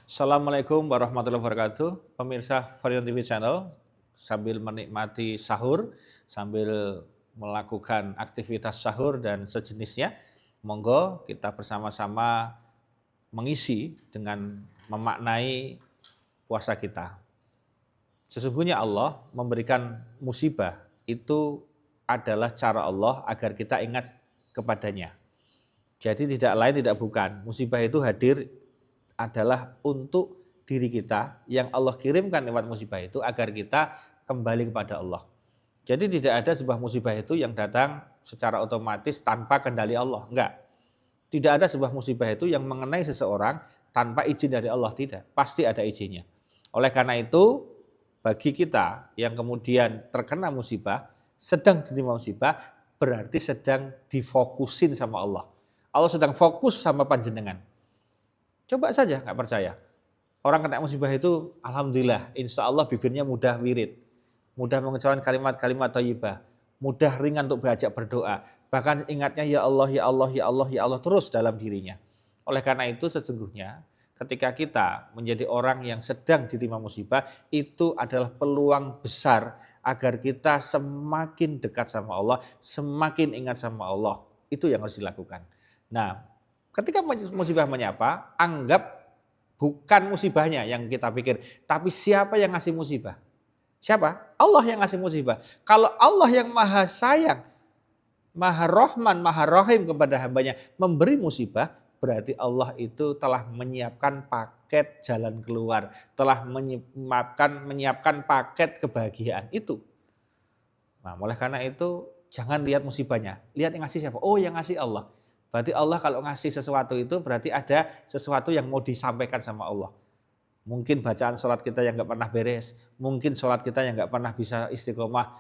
Assalamualaikum warahmatullahi wabarakatuh. Pemirsa Varian TV Channel, sambil menikmati sahur, sambil melakukan aktivitas sahur dan sejenisnya, monggo kita bersama-sama mengisi dengan memaknai puasa kita. Sesungguhnya Allah memberikan musibah itu adalah cara Allah agar kita ingat kepadanya. Jadi tidak lain tidak bukan, musibah itu hadir adalah untuk diri kita yang Allah kirimkan lewat musibah itu agar kita kembali kepada Allah. Jadi tidak ada sebuah musibah itu yang datang secara otomatis tanpa kendali Allah, enggak. Tidak ada sebuah musibah itu yang mengenai seseorang tanpa izin dari Allah, tidak. Pasti ada izinnya. Oleh karena itu, bagi kita yang kemudian terkena musibah, sedang diterima musibah, berarti sedang difokusin sama Allah. Allah sedang fokus sama panjenengan. Coba saja nggak percaya. Orang kena musibah itu, alhamdulillah, insya Allah bibirnya mudah wirid, mudah mengucapkan kalimat-kalimat thayyibah, mudah ringan untuk beajak berdoa. Bahkan ingatnya ya Allah, ya Allah, ya Allah, ya Allah terus dalam dirinya. Oleh karena itu sesungguhnya ketika kita menjadi orang yang sedang diterima musibah, itu adalah peluang besar agar kita semakin dekat sama Allah, semakin ingat sama Allah. Itu yang harus dilakukan. Nah, ketika musibah menyapa, anggap bukan musibahnya yang kita pikir, tapi siapa yang ngasih musibah? Siapa? Allah yang ngasih musibah. Kalau Allah yang maha sayang, maha rahman, maha rahim kepada hambanya memberi musibah, berarti Allah itu telah menyiapkan paket jalan keluar, telah menyiapkan paket kebahagiaan itu. Nah, oleh karena itu jangan lihat musibahnya, lihat yang ngasih siapa? Oh, yang ngasih Allah. Berarti Allah kalau ngasih sesuatu itu berarti ada sesuatu yang mau disampaikan sama Allah. Mungkin bacaan sholat kita yang nggak pernah beres, mungkin sholat kita yang nggak pernah bisa istiqomah,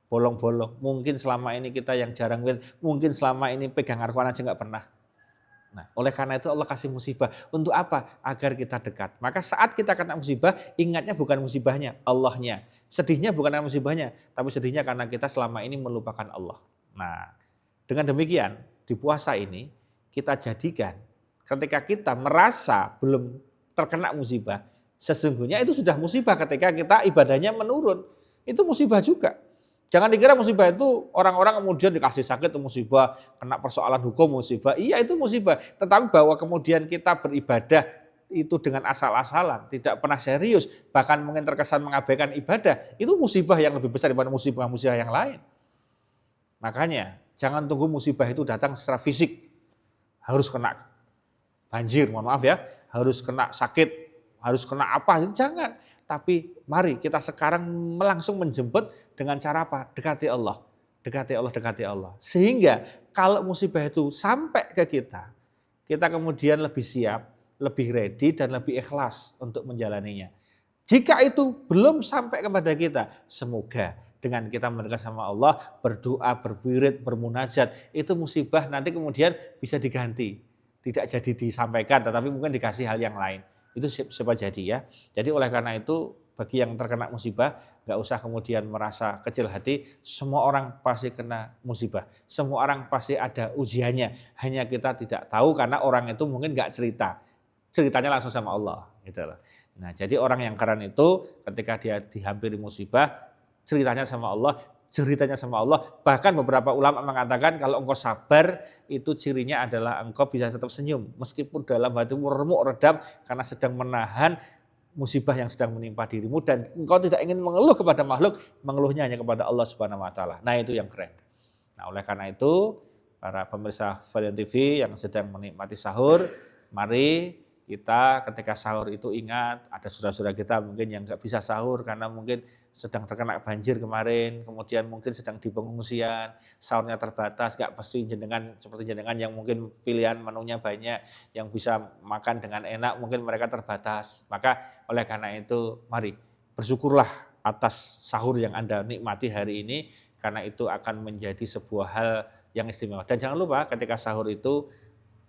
bolong-bolong, mungkin selama ini kita yang jarang mungkin selama ini pegang Al-Quran aja nggak pernah. Nah, oleh karena itu Allah kasih musibah. Untuk apa? Agar kita dekat. Maka saat kita kena musibah, ingatnya bukan musibahnya, Allahnya. Sedihnya bukan karena musibahnya, tapi sedihnya karena kita selama ini melupakan Allah. Nah, dengan demikian, di puasa ini kita jadikan ketika kita merasa belum terkena musibah, sesungguhnya itu sudah musibah ketika kita ibadahnya menurun. Itu musibah juga. Jangan dikira musibah itu orang-orang kemudian dikasih sakit itu musibah, kena persoalan hukum musibah. Iya itu musibah, tetapi bahwa kemudian kita beribadah itu dengan asal-asalan, tidak pernah serius, bahkan mungkin terkesan mengabaikan ibadah, itu musibah yang lebih besar daripada musibah-musibah yang lain. Makanya jangan tunggu musibah itu datang secara fisik, harus kena banjir, mohon maaf ya, harus kena sakit, harus kena apa, jangan. Tapi mari kita sekarang langsung menjemput dengan cara apa? Dekati Allah, dekati Allah, dekati Allah. Sehingga kalau musibah itu sampai ke kita kemudian lebih siap, lebih ready dan lebih ikhlas untuk menjalaninya. Jika itu belum sampai kepada kita, semoga dengan kita mendekat sama Allah, berdoa, berwirid, bermunajat, itu musibah nanti kemudian bisa diganti. Tidak jadi disampaikan, tetapi mungkin dikasih hal yang lain. Itu siapa jadi ya. Jadi oleh karena itu bagi yang terkena musibah nggak usah kemudian merasa kecil hati. Semua orang pasti kena musibah. Semua orang pasti ada ujiannya. Hanya kita tidak tahu karena orang itu mungkin nggak cerita. Ceritanya langsung sama Allah. Gitu loh. Nah jadi orang yang keren itu ketika dia dihampiri musibah ceritanya sama Allah. Ceritanya sama Allah, bahkan beberapa ulama mengatakan kalau engkau sabar itu cirinya adalah engkau bisa tetap senyum meskipun dalam hatimu remuk redam karena sedang menahan musibah yang sedang menimpa dirimu dan engkau tidak ingin mengeluh kepada makhluk, mengeluhnya hanya kepada Allah Subhanahu wa taala. Nah, itu yang keren. Nah, oleh karena itu para pemirsa Varian TV yang sedang menikmati sahur, mari kita ketika sahur itu ingat ada saudara-saudara kita mungkin yang nggak bisa sahur karena mungkin sedang terkena banjir kemarin, kemudian mungkin sedang di pengungsian, sahurnya terbatas, nggak pasti jenengan seperti jenengan yang mungkin pilihan menunya banyak, yang bisa makan dengan enak, mungkin mereka terbatas. Maka oleh karena itu, mari bersyukurlah atas sahur yang Anda nikmati hari ini, karena itu akan menjadi sebuah hal yang istimewa. Dan jangan lupa ketika sahur itu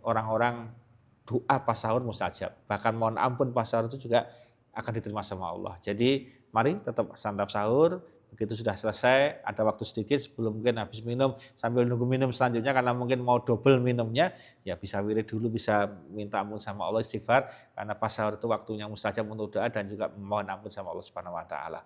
orang-orang doa pas sahur mustajab. Bahkan mohon ampun pas sahur itu juga akan diterima sama Allah. Jadi mari tetap santap sahur, Begitu sudah selesai, ada waktu sedikit sebelum mungkin habis minum, sambil nunggu minum selanjutnya karena mungkin mau double minumnya, ya bisa wirid dulu, bisa minta ampun sama Allah, istighfar, karena pas sahur itu waktunya mustajab untuk doa dan juga memohon ampun sama Allah Subhanahu wa taala.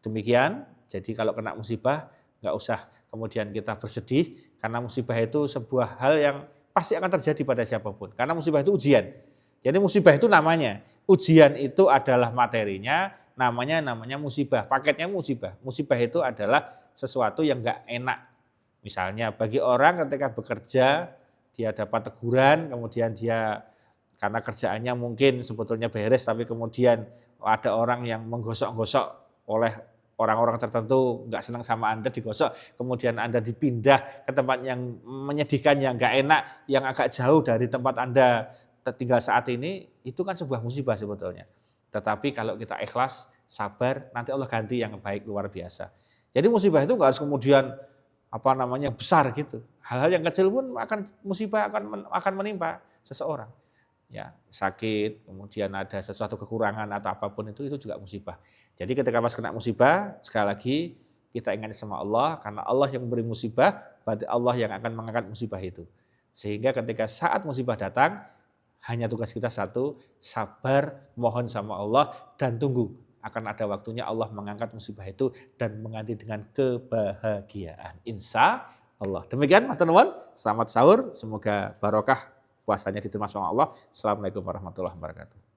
Demikian, jadi kalau kena musibah nggak usah kemudian kita bersedih, karena musibah itu sebuah hal yang pasti akan terjadi pada siapapun. Karena musibah itu ujian. Jadi musibah itu namanya, ujian itu adalah materinya, namanya musibah, paketnya musibah. Musibah itu adalah sesuatu yang nggak enak. Misalnya bagi orang ketika bekerja, dia dapat teguran, kemudian dia karena kerjaannya mungkin sebetulnya beres, tapi kemudian ada orang yang menggosok-gosok oleh orang-orang tertentu, nggak senang sama Anda digosok, kemudian Anda dipindah ke tempat yang menyedihkan, yang nggak enak, yang agak jauh dari tempat Anda tinggal saat ini, itu kan sebuah musibah sebetulnya. Tetapi kalau kita ikhlas, sabar, nanti Allah ganti yang baik luar biasa. Jadi musibah itu nggak harus kemudian besar gitu. Hal-hal yang kecil pun musibah akan menimpa seseorang. Ya, sakit, kemudian ada sesuatu kekurangan atau apapun itu juga musibah. Jadi ketika pas kena musibah, sekali lagi kita ingat sama Allah, karena Allah yang memberi musibah, berarti Allah yang akan mengangkat musibah itu. Sehingga ketika saat musibah datang, hanya tugas kita satu, sabar, mohon sama Allah, dan tunggu. Akan ada waktunya Allah mengangkat musibah itu dan mengganti dengan kebahagiaan. Insya Allah. Demikian, teman-teman. Selamat sahur. Semoga barokah puasanya diterima sama Allah. Assalamualaikum warahmatullahi wabarakatuh.